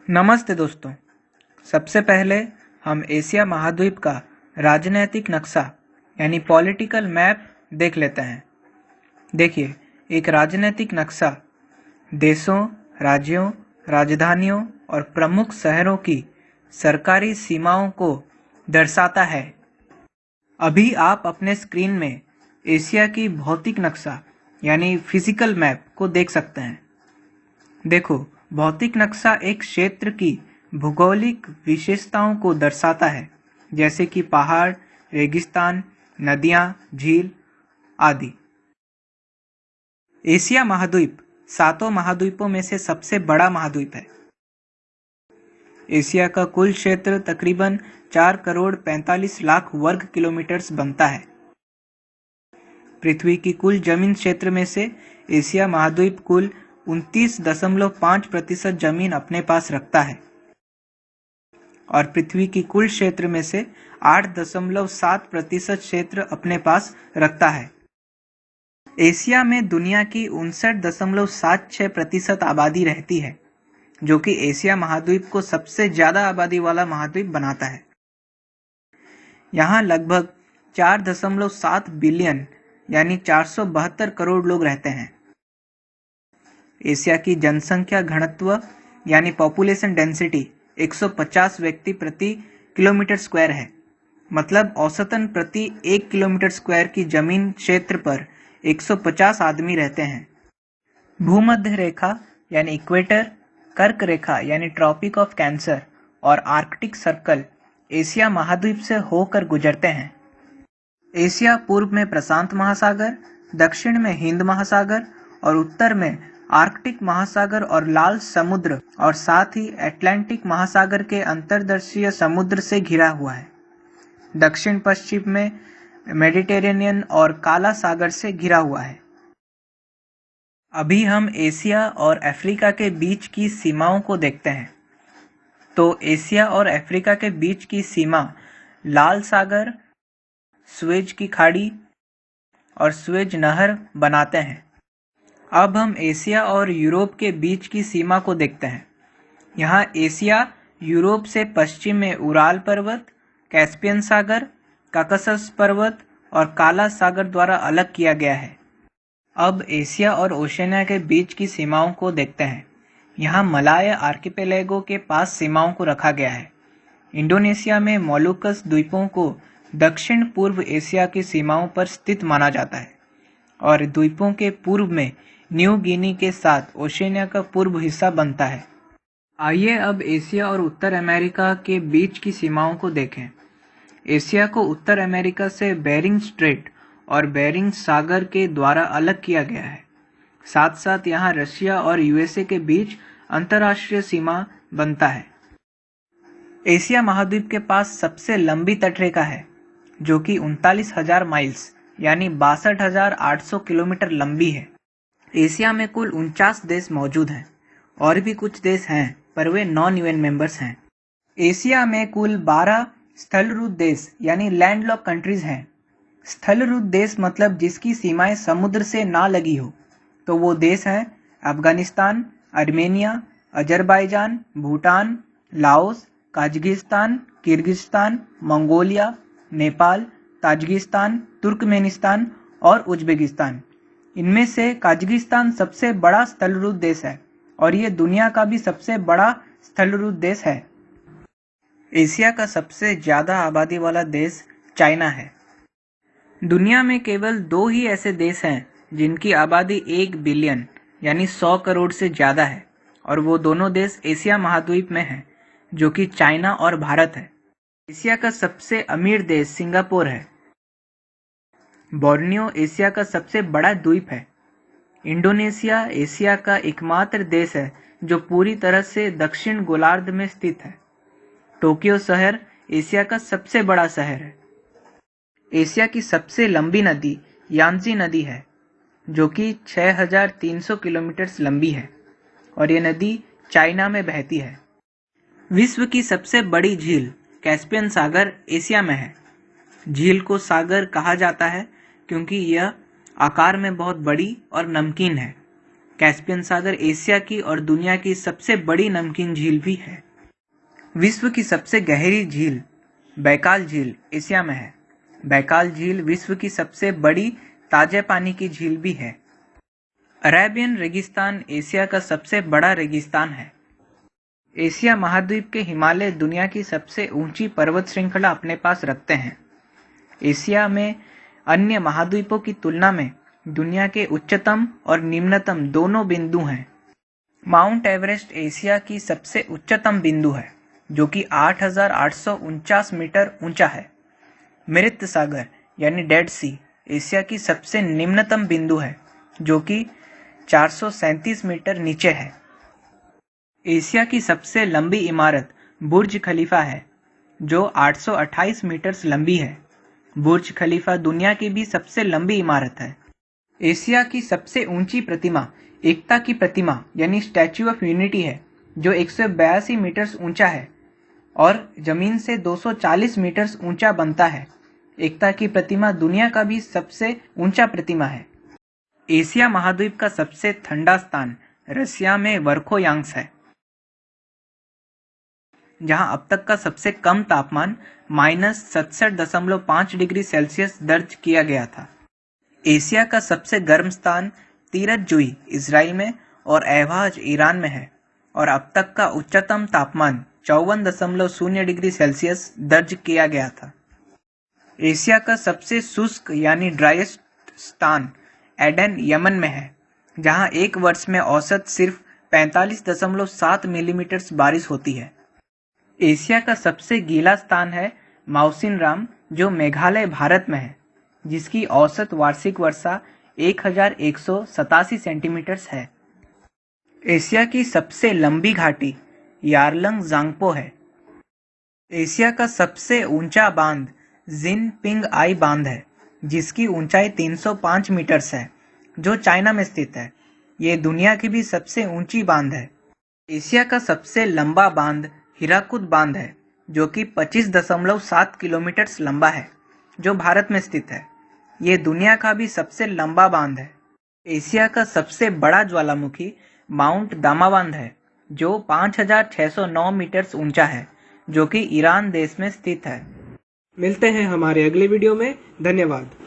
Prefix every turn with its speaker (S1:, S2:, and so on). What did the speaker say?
S1: नमस्ते दोस्तों। सबसे पहले हम एशिया महाद्वीप का राजनैतिक नक्शा यानी पॉलिटिकल मैप देख लेते हैं। देखिए, एक राजनैतिक नक्शा देशों, राज्यों, राजधानियों और प्रमुख शहरों की सरकारी सीमाओं को दर्शाता है। अभी आप अपने स्क्रीन में एशिया की भौतिक नक्शा यानी फिजिकल मैप को देख सकते हैं। देखो, भौतिक नक्शा एक क्षेत्र की भूगोलिक विशेषताओं को दर्शाता है, जैसे कि पहाड़, रेगिस्तान, नदियां, झील आदि। एशिया महाद्वीप 7 महाद्वीपों में से सबसे बड़ा महाद्वीप है। एशिया का कुल क्षेत्र तकरीबन 4 करोड़ 45 लाख वर्ग किलोमीटर बनता है। पृथ्वी की कुल जमीन क्षेत्र में से एशिया महाद्वीप कुल 29.5% जमीन अपने पास रखता है और पृथ्वी की कुल क्षेत्र में से 8.7% क्षेत्र अपने पास रखता है। एशिया में दुनिया की 59.76% आबादी रहती है, जो कि एशिया महाद्वीप को सबसे ज्यादा आबादी वाला महाद्वीप बनाता है। यहाँ लगभग 4.7 बिलियन यानी 472 करोड़ लोग रहते हैं। एशिया की जनसंख्या घनत्व यानी पॉपुलेशन डेंसिटी 150 व्यक्ति प्रति किलोमीटर स्क्वायर है। मतलब औसतन प्रति 1 किलोमीटर स्क्वायर की जमीन क्षेत्र पर 150 आदमी रहते हैं। भूमध्य रेखा यानी इक्वेटर, कर्क रेखा यानी ट्रॉपिक ऑफ कैंसर और आर्कटिक सर्कल एशिया महाद्वीप से होकर गुजरते हैं। एशिया पूर्व में प्रशांत महासागर, दक्षिण में हिंद महासागर और उत्तर में आर्कटिक महासागर और लाल समुद्र और साथ ही अटलांटिक महासागर के अंतर्देशीय समुद्र से घिरा हुआ है। दक्षिण पश्चिम में मेडिटेरेनियन और काला सागर से घिरा हुआ है। अभी हम एशिया और अफ्रीका के बीच की सीमाओं को देखते हैं। तो एशिया और अफ्रीका के बीच की सीमा लाल सागर, सुएज की खाड़ी और सुएज नहर बनाते हैं। अब हम एशिया और यूरोप के बीच की सीमा को देखते हैं। यहाँ एशिया यूरोप से पश्चिम में उराल पर्वत, कैस्पियन सागर, काकासस पर्वत और काला सागर द्वारा अलग किया गया है। अब एशिया और ओशिनिया के बीच की सीमाओं को देखते हैं। यहाँ मलाय आर्किपेलागो के पास सीमाओं को रखा गया है। इंडोनेशिया में मोलुकस द्वीपों को दक्षिण पूर्व एशिया की सीमाओं पर स्थित माना जाता है और द्वीपों के पूर्व में न्यू गिनी के साथ ओशिनिया का पूर्व हिस्सा बनता है। आइए अब एशिया और उत्तर अमेरिका के बीच की सीमाओं को देखें। एशिया को उत्तर अमेरिका से बेरिंग स्ट्रेट और बेरिंग सागर के द्वारा अलग किया गया है। साथ साथ यहाँ रशिया और यूएसए के बीच अंतर्राष्ट्रीय सीमा बनता है। एशिया महाद्वीप के पास सबसे लंबी तटरेखा है, जो कि 39,000 माइल्स यानी 62,800 किलोमीटर लंबी है। एशिया में कुल 49 देश मौजूद हैं। और भी कुछ देश हैं, पर वे नॉन यूएन मेंबर्स हैं। एशिया में कुल 12 स्थलरूप देश यानी लैंडलॉक कंट्रीज हैं। स्थलरूप देश मतलब जिसकी सीमाएं समुद्र से ना लगी हो। तो वो देश हैं Afghanistan, Armenia, Azerbaijan, Bhutan, Laos, Kazakhstan, Kyrgyzstan, Mongolia, Nepal, Tajikistan, Turkmenistan और उज्बेकिस्तान। इनमें से कजाकिस्तान सबसे बड़ा स्थलरूप देश है और ये दुनिया का भी सबसे बड़ा स्थलरूप देश है। एशिया का सबसे ज्यादा आबादी वाला देश चाइना है। दुनिया में केवल 2 ही ऐसे देश हैं जिनकी आबादी 1 बिलियन यानी 100 करोड़ से ज्यादा है और वो दोनों देश एशिया महाद्वीप में हैं, जो कि चाइना और भारत है। एशिया का सबसे अमीर देश सिंगापुर है। बोर्नियो एशिया का सबसे बड़ा द्वीप है। इंडोनेशिया एशिया का एकमात्र देश है जो पूरी तरह से दक्षिण गोलार्ध में स्थित है। टोक्यो शहर एशिया का सबसे बड़ा शहर है। एशिया की सबसे लंबी नदी यांजी नदी है, जो कि 6,300 किलोमीटर लंबी है और ये नदी चाइना में बहती है। विश्व की सबसे बड़ी झील कैस्पियन सागर एशिया में है। झील को सागर कहा जाता है क्योंकि यह आकार में बहुत बड़ी और नमकीन है। कैस्पियन सागर एशिया की और दुनिया की सबसे बड़ी नमकीन झील भी है। विश्व की सबसे गहरी झील बैकाल झील एशिया में है। बैकाल झील विश्व की सबसे बड़ी ताजे पानी की झील भी है। अरेबियन रेगिस्तान एशिया का सबसे बड़ा रेगिस्तान है। एशिया महाद्वीप के हिमालय दुनिया की सबसे ऊंची पर्वत श्रृंखला अपने पास रखते हैं। एशिया में अन्य महाद्वीपों की तुलना में दुनिया के उच्चतम और निम्नतम दोनों बिंदु हैं। माउंट एवरेस्ट एशिया की सबसे उच्चतम बिंदु है, जो कि 8,849 मीटर ऊंचा है। मृत सागर यानी डेड सी एशिया की सबसे निम्नतम बिंदु है, जो कि 437 मीटर नीचे है। एशिया की सबसे लंबी इमारत बुर्ज खलीफा है, जो 828 मीटर्स लंबी है। बुर्ज खलीफा दुनिया की भी सबसे लंबी इमारत है। एशिया की सबसे ऊंची प्रतिमा एकता की प्रतिमा यानी स्टैच्यू ऑफ यूनिटी है, जो 182 मीटर्स ऊंचा है और जमीन से 240 मीटर्स ऊंचा बनता है। एकता की प्रतिमा दुनिया का भी सबसे ऊंचा प्रतिमा है। एशिया महाद्वीप का सबसे ठंडा स्थान रसिया में वर्खोयांग्स है, जहां अब तक का सबसे कम तापमान -67.5 डिग्री सेल्सियस दर्ज किया गया था। एशिया का सबसे गर्म स्थान तीरथ जुई इजराइल में और एवाज ईरान में है और अब तक का उच्चतम तापमान 54.0 डिग्री सेल्सियस दर्ज किया गया था। एशिया का सबसे शुष्क यानी ड्राइएस्ट स्थान एडन यमन में है, जहां एक वर्ष में औसत सिर्फ 45.7 मिलीमीटर बारिश होती है। एशिया का सबसे गीला स्थान है माउसिनराम, जो मेघालय भारत में है, जिसकी औसत वार्षिक वर्षा 1187 सेंटीमीटर है। एशिया की सबसे लंबी घाटी यारलंग जांगपो है। एशिया का सबसे ऊंचा बांध जिन पिंग आई बांध है, जिसकी ऊंचाई 305 मीटर्स है, जो चाइना में स्थित है। ये दुनिया की भी सबसे ऊंची बांध है। एशिया का सबसे लंबा बांध हीराकुद बांध है, जो कि 25.7 किलोमीटर लंबा है, जो भारत में स्थित है। ये दुनिया का भी सबसे लंबा बांध है। एशिया का सबसे बड़ा ज्वालामुखी माउंट दामाबांध है, जो 5,609 मीटर ऊंचा है, जो कि ईरान देश में स्थित है।
S2: मिलते हैं हमारे अगले वीडियो में। धन्यवाद।